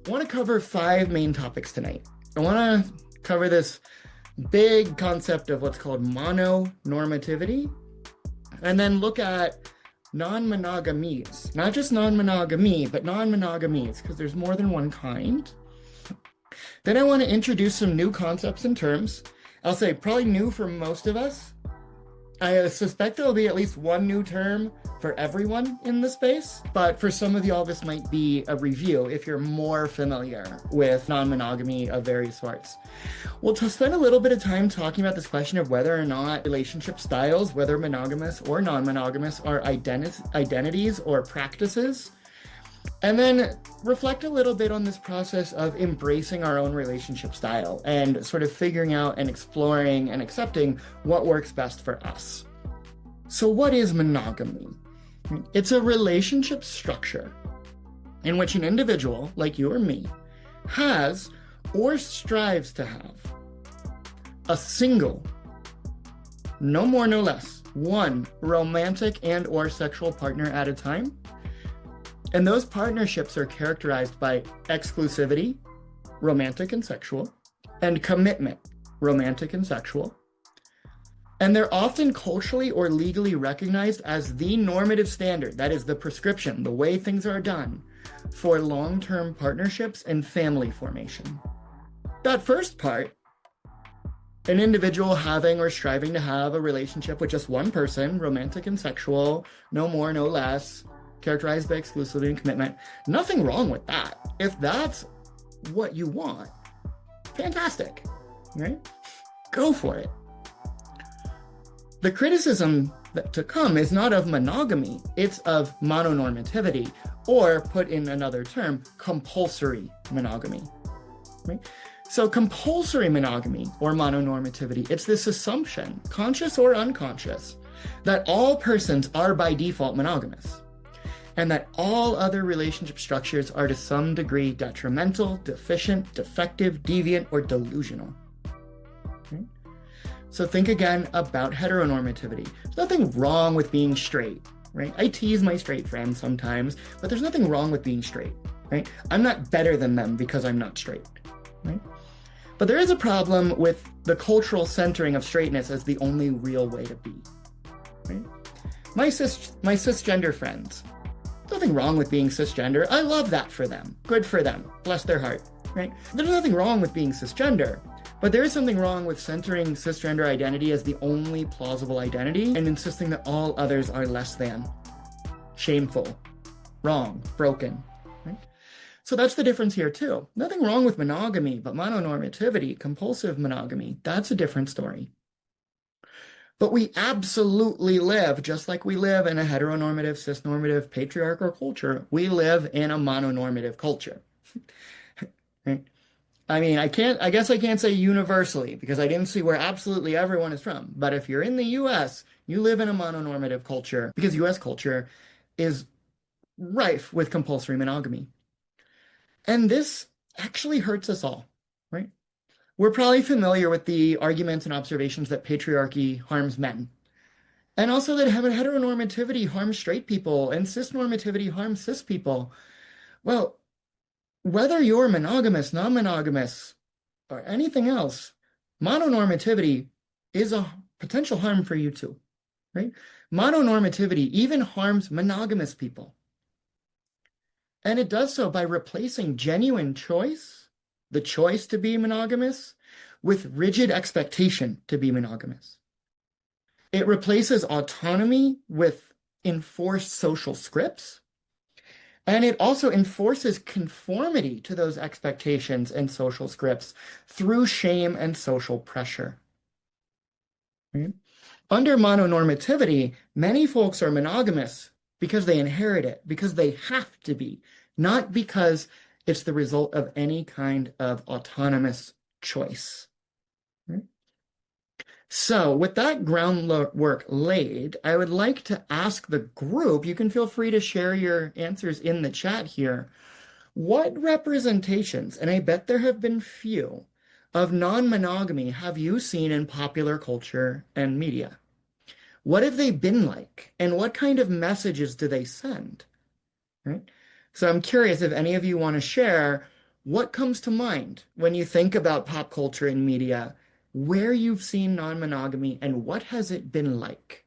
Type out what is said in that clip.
I want to cover 5 main topics tonight. I want to cover this big concept of what's called mononormativity, and then look at non-monogamies. Not just non-monogamy, but non-monogamies, because there's more than one kind. Then I want to introduce some new concepts and terms. I'll say probably new for most of us. I suspect there'll be at least one new term for everyone in the space, but for some of y'all, this might be a review if you're more familiar with non-monogamy of various sorts. We'll spend a little bit of time talking about this question of whether or not relationship styles, whether monogamous or non-monogamous, are identities or practices. And then reflect a little bit on this process of embracing our own relationship style and sort of figuring out and exploring and accepting what works best for us. So what is monogamy? It's a relationship structure in which an individual, like you or me, has or strives to have a single, no more, no less, one romantic and or sexual partner at a time. And those partnerships are characterized by exclusivity, romantic and sexual, and commitment, romantic and sexual. And they're often culturally or legally recognized as the normative standard, that is the prescription, the way things are done, for long-term partnerships and family formation. That first part, an individual having or striving to have a relationship with just one person, romantic and sexual, no more, no less, characterized by exclusivity and commitment. Nothing wrong with that. If that's what you want, fantastic, right? Go for it. The criticism to come is not of monogamy, it's of mononormativity, or put in another term, compulsory monogamy, right? So compulsory monogamy or mononormativity, it's this assumption, conscious or unconscious, that all persons are by default monogamous, and that all other relationship structures are to some degree detrimental, deficient, defective, deviant, or delusional. Okay? So think again about heteronormativity. There's nothing wrong with being straight, right? I tease my straight friends sometimes, but there's nothing wrong with being straight, right? I'm not better than them because I'm not straight, right? But there is a problem with the cultural centering of straightness as the only real way to be, right? My cisgender friends, nothing wrong with being cisgender. I love that for them. Good for them. Bless their heart, right? There's nothing wrong with being cisgender, but there is something wrong with centering cisgender identity as the only plausible identity and insisting that all others are less than, shameful, wrong, broken, right? So that's the difference here too. Nothing wrong with monogamy, but mononormativity, compulsive monogamy, that's a different story. But we absolutely live, just like we live in a heteronormative, cisnormative, patriarchal culture, we live in a mononormative culture. Right? I mean, I guess I can't say universally because I didn't see where absolutely everyone is from. But if you're in the US, you live in a mononormative culture because US culture is rife with compulsory monogamy. And this actually hurts us all, right? We're probably familiar with the arguments and observations that patriarchy harms men, and also that heteronormativity harms straight people and cisnormativity harms cis people. Well, whether you're monogamous, non-monogamous, or anything else, mononormativity is a potential harm for you too, right? Mononormativity even harms monogamous people. And it does so by replacing genuine choice, the choice to be monogamous, with rigid expectation to be monogamous. It replaces autonomy with enforced social scripts, and it also enforces conformity to those expectations and social scripts through shame and social pressure. Right? Under mononormativity, many folks are monogamous because they inherit it, because they have to be, not because it's the result of any kind of autonomous choice. Right? So with that groundwork laid, I would like to ask the group, you can feel free to share your answers in the chat here, what representations, and I bet there have been few, of non-monogamy have you seen in popular culture and media? What have they been like? And what kind of messages do they send? Right? So I'm curious if any of you want to share What comes to mind when you think about pop culture and media, where you've seen non-monogamy, and what has it been like?